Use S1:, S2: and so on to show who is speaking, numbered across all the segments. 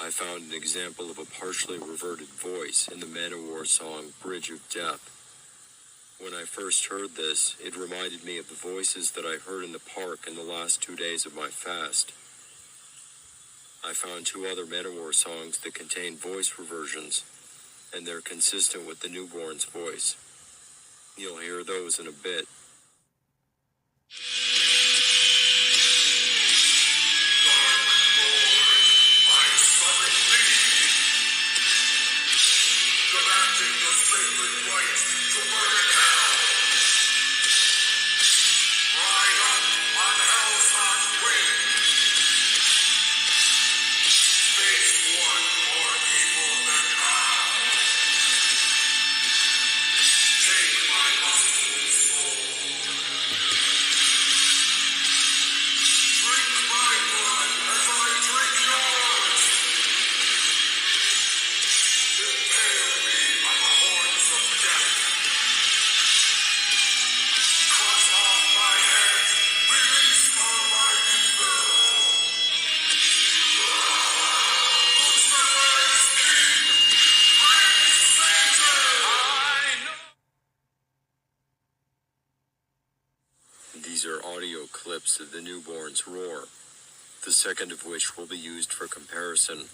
S1: I found an example of a partially reverted voice in the Man-O-War song Bridge of Death. When I first heard this, it reminded me of the voices that I heard in the park in the last 2 days of my fast. I found 2 other Man-O-War songs that contain voice reversions, and they're consistent with the newborn's voice. You'll hear those in a bit. These are audio clips of the newborn's roar, the second of which will be used for comparison.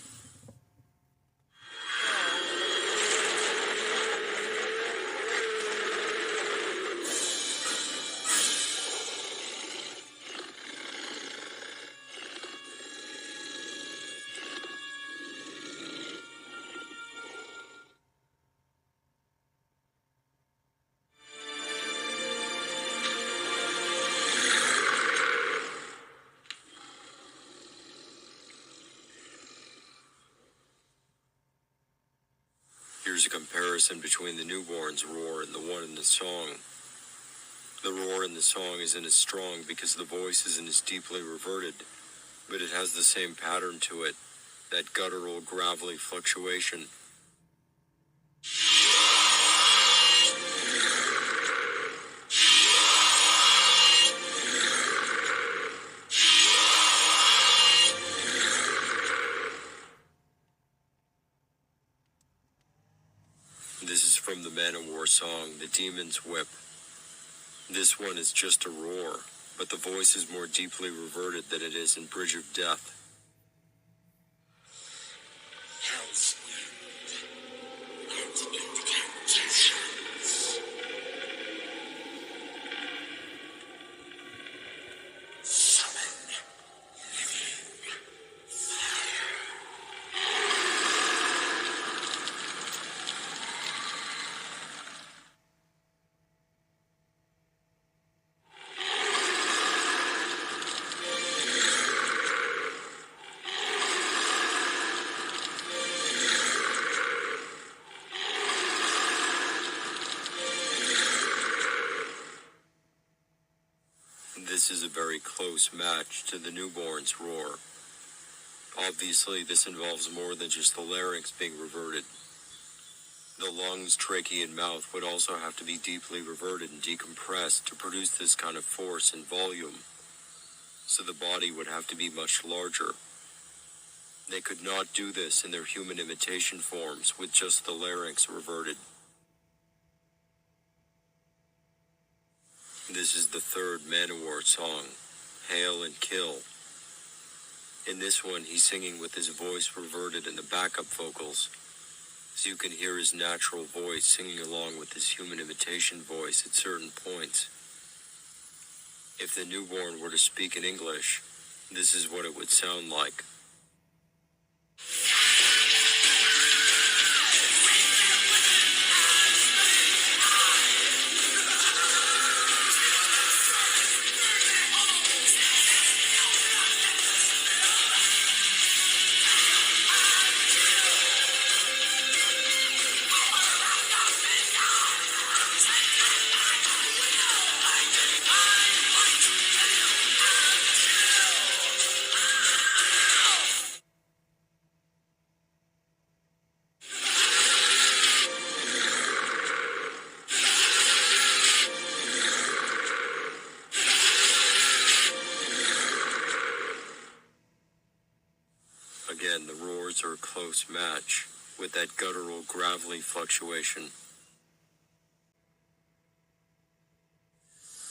S1: Here's a comparison between the newborn's roar and the one in the song. The roar in the song isn't as strong because the voice isn't as deeply reverted, but it has the same pattern to it, that guttural, gravelly fluctuation. This is from the Man-O-War song, The Demon's Whip. This one is just a roar, but the voice is more deeply reverted than it is in Bridge of Death.
S2: Hell's wind and incantations. Summon living fire.
S1: This is a very close match to the newborn's roar. Obviously, this involves more than just the larynx being reverted. The lungs, trachea, and mouth would also have to be deeply reverted and decompressed to produce this kind of force and volume. So the body would have to be much larger. They could not do this in their human imitation forms with just the larynx reverted. This is the third Man-O-War song, Hail and Kill. In this one, he's singing with his voice reverted in the backup vocals, so you can hear his natural voice singing along with his human imitation voice at certain points. If the newborn were to speak in English, this is what it would sound like. Again, the roars are a close match, with that guttural gravelly fluctuation.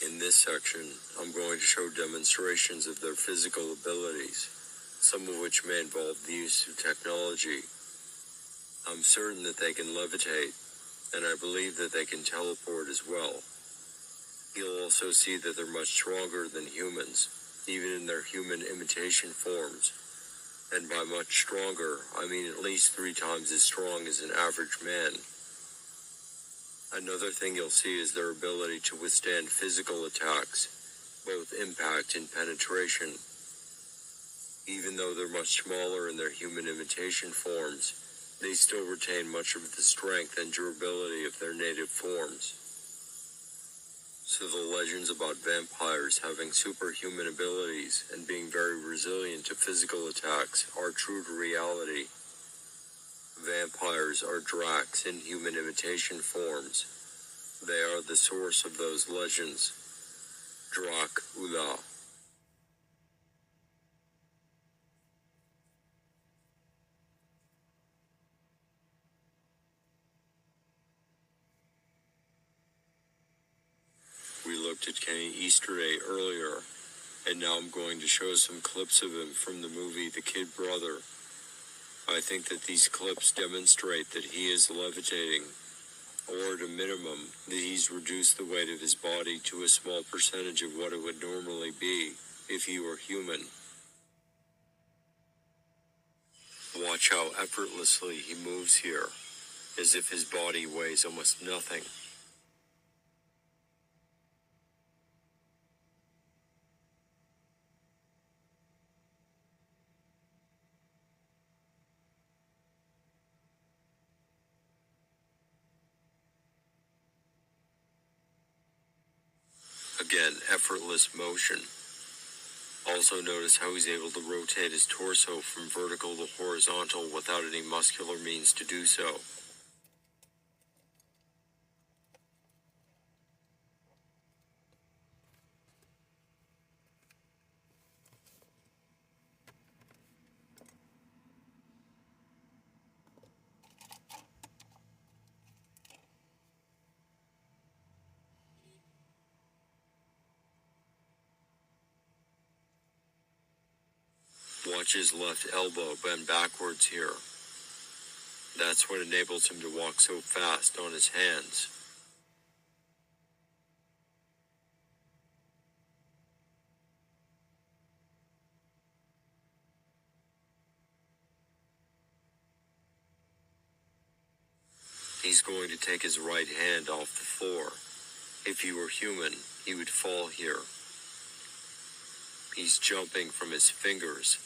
S1: In this section, I'm going to show demonstrations of their physical abilities, some of which may involve the use of technology. I'm certain that they can levitate, and I believe that they can teleport as well. You'll also see that they're much stronger than humans, even in their human imitation forms. And by much stronger, I mean at least 3 times as strong as an average man. Another thing you'll see is their ability to withstand physical attacks, both impact and penetration. Even though they're much smaller in their human imitation forms, they still retain much of the strength and durability of their native forms. So the legends about vampires having superhuman abilities and being very resilient to physical attacks are true to reality. Vampires are Dracs in human imitation forms. They are the source of those legends. Dracula. We looked at Kenny Easterday earlier, and now I'm going to show some clips of him from the movie The Kid Brother. I think that these clips demonstrate that he is levitating, or at a minimum, that he's reduced the weight of his body to a small percentage of what it would normally be if he were human. Watch how effortlessly he moves here, as if his body weighs almost nothing. Again, effortless motion. Also notice how he's able to rotate his torso from vertical to horizontal without any muscular means to do so. Watch his left elbow bend backwards here. That's what enables him to walk so fast on his hands. He's going to take his right hand off the floor. If he were human, he would fall here. He's jumping from his fingers.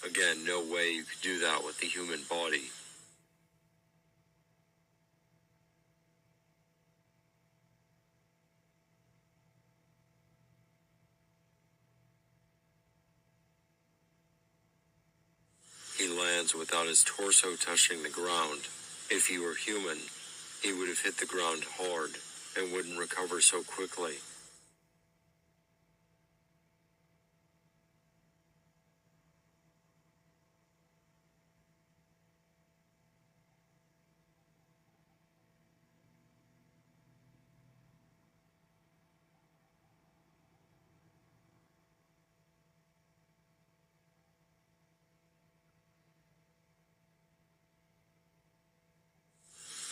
S1: Again, no way you could do that with the human body. He lands without his torso touching the ground. If he were human, he would have hit the ground hard and wouldn't recover so quickly.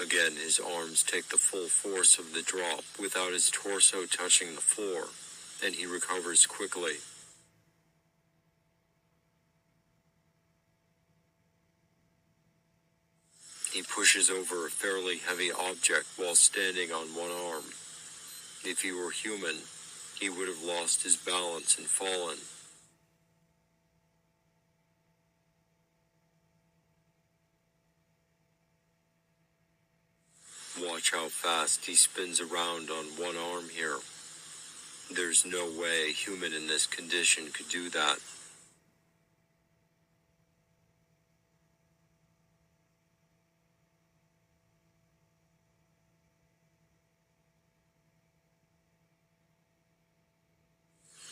S1: Again, his arms take the full force of the drop without his torso touching the floor, and he recovers quickly. He pushes over a fairly heavy object while standing on one arm. If he were human, he would have lost his balance and fallen. Watch how fast he spins around on one arm here. There's no way a human in this condition could do that.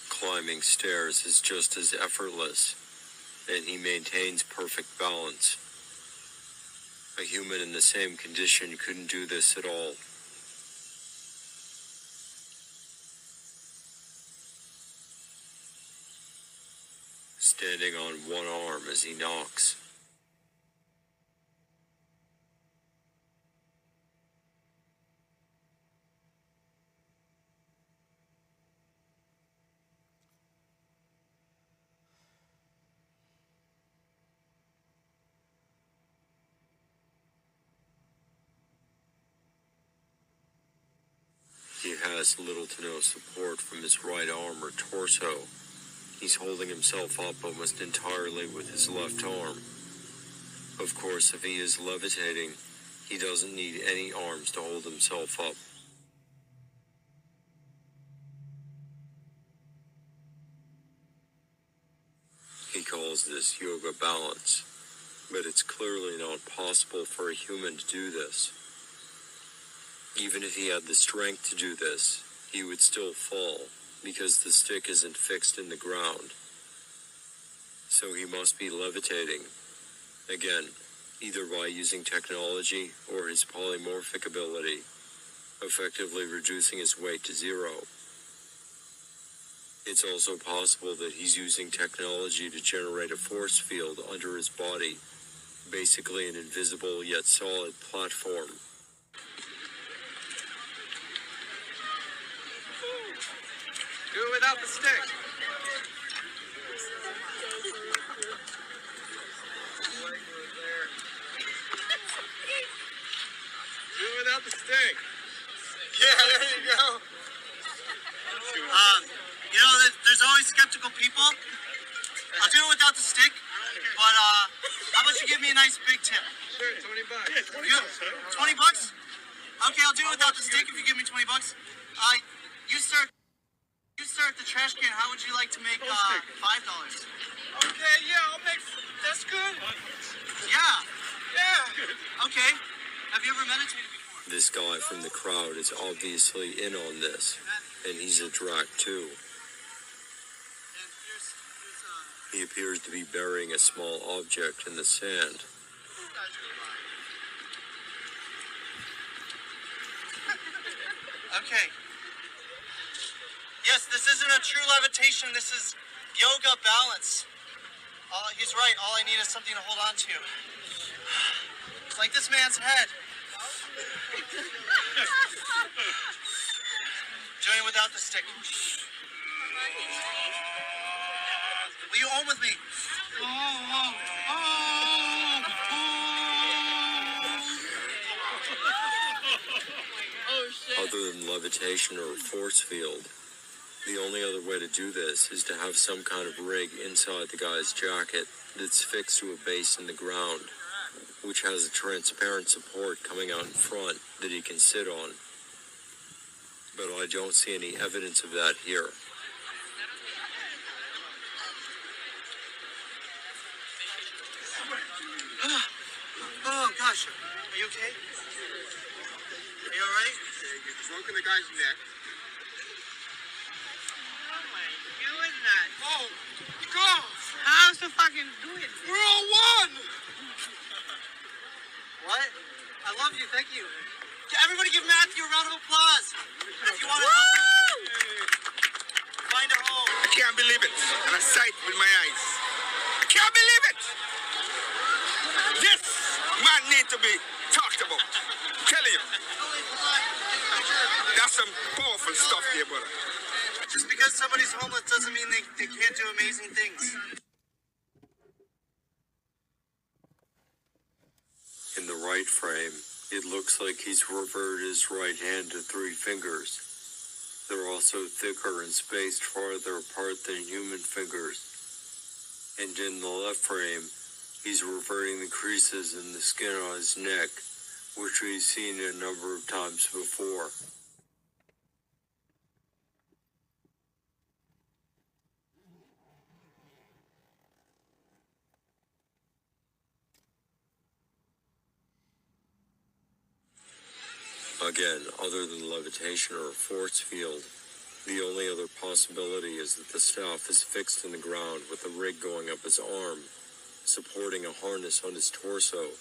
S1: Climbing stairs is just as effortless, and he maintains perfect balance. A human in the same condition couldn't do this at all. Standing on one arm as he knocks. He has little to no support from his right arm or torso. He's holding himself up almost entirely with his left arm. Of course, if he is levitating, he doesn't need any arms to hold himself up. He calls this yoga balance, but it's clearly not possible for a human to do this. Even if he had the strength to do this, he would still fall, because the stick isn't fixed in the ground. So he must be levitating. Again, either by using technology or his polymorphic ability, effectively reducing his weight to zero. It's also possible that he's using technology to generate a force field under his body, basically an invisible yet solid platform.
S3: Do it without the stick. Do it without the stick.
S2: Yeah, there you go. There's always skeptical people. I'll do it without the stick, but how about you give me a nice big tip?
S3: Sure, $20.
S2: Yeah, $20? Okay, I'll do it without the stick if you give me $20. You start the trash can. How would you like to make $5?
S3: Okay, yeah, I'll make. That's good.
S2: Yeah.
S3: Yeah.
S2: Okay. Have you ever meditated before?
S1: This guy from the crowd is obviously in on this, and he's a drac too. He appears to be burying a small object in the sand.
S2: Okay. Yes, this isn't a true levitation. This is yoga balance. He's right. All I need is something to hold on to. It's like this man's head. Doing it without the stick. Will you own with me?
S1: Other than levitation or a force field, the only other way to do this is to have some kind of rig inside the guy's jacket that's fixed to a base in the ground, which has a transparent support coming out in front that he can sit on. But I don't see any evidence of that here.
S2: Oh, gosh. Are you okay? Are you alright?
S3: You're smoking the guy's neck.
S4: Oh my goodness.
S3: Oh, God.
S4: How's the fucking do it?
S3: We're all one.
S2: What? I love you. Thank you. Everybody give Matthew a round of applause. If you want to help him find a home.
S3: I can't believe it. And I sight with my eyes. I can't believe it. This man need to be talked about. I'm telling you. That's some powerful stuff here, brother.
S2: Just because somebody's homeless doesn't mean they can't do amazing things.
S1: In the right frame, it looks like he's reverted his right hand to 3 fingers. They're also thicker and spaced farther apart than human fingers. And in the left frame, he's reverting the creases in the skin on his neck, which we've seen a number of times before. Again, other than levitation or a force field, the only other possibility is that the staff is fixed in the ground with a rig going up his arm, supporting a harness on his torso.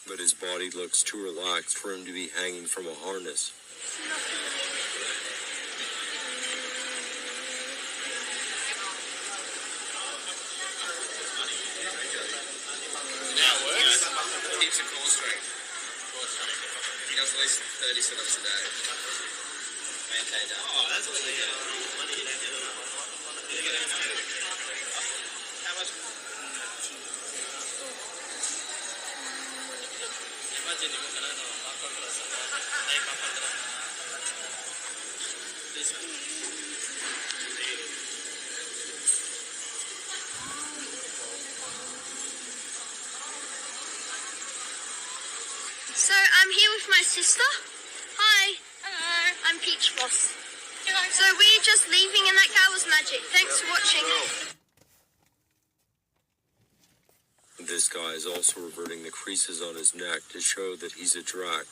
S1: But his body looks too relaxed for him to be hanging from a harness.
S5: Now it works. Keeps a core strength. He does at least 30 sit-ups a day. Maintain that. Oh, that's really good. How much? Imagine mo ka na, no? Papagras ako. Ay, papagras. This one.
S6: So I'm here with my sister. Hi.
S4: Hello.
S6: I'm Peach Boss.
S4: Hello.
S6: So we're just leaving and that guy was magic. Thanks for watching.
S1: This guy is also reverting the creases on his neck to show that he's a drac.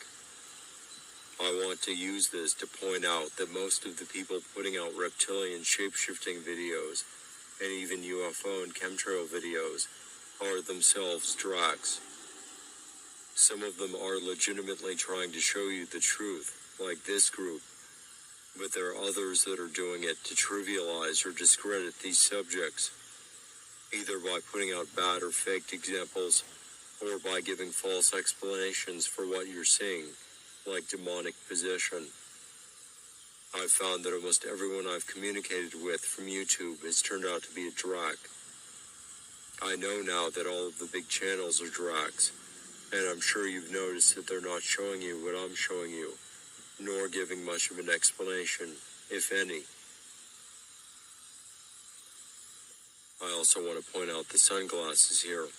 S1: I want to use this to point out that most of the people putting out reptilian shape-shifting videos and even UFO and chemtrail videos are themselves dracs. Some of them are legitimately trying to show you the truth, like this group, but there are others that are doing it to trivialize or discredit these subjects, either by putting out bad or faked examples, or by giving false explanations for what you're seeing, like demonic possession. I've found that almost everyone I've communicated with from YouTube has turned out to be a drac. I know now that all of the big channels are dracs, and I'm sure you've noticed that they're not showing you what I'm showing you, nor giving much of an explanation, if any. I also want to point out the sunglasses here.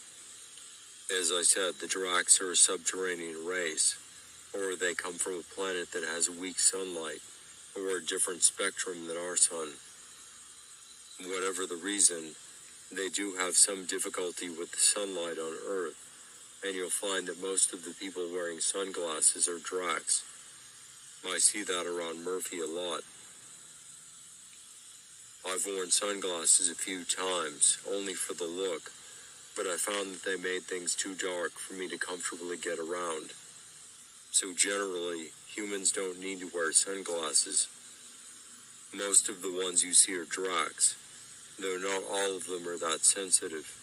S1: As I said, the dracs are a subterranean race, or they come from a planet that has weak sunlight, or a different spectrum than our sun. Whatever the reason, they do have some difficulty with the sunlight on Earth, and you'll find that most of the people wearing sunglasses are dracs. I see that around Murphy a lot. I've worn sunglasses a few times, only for the look, but I found that they made things too dark for me to comfortably get around. So generally, humans don't need to wear sunglasses. Most of the ones you see are dracs, though not all of them are that sensitive.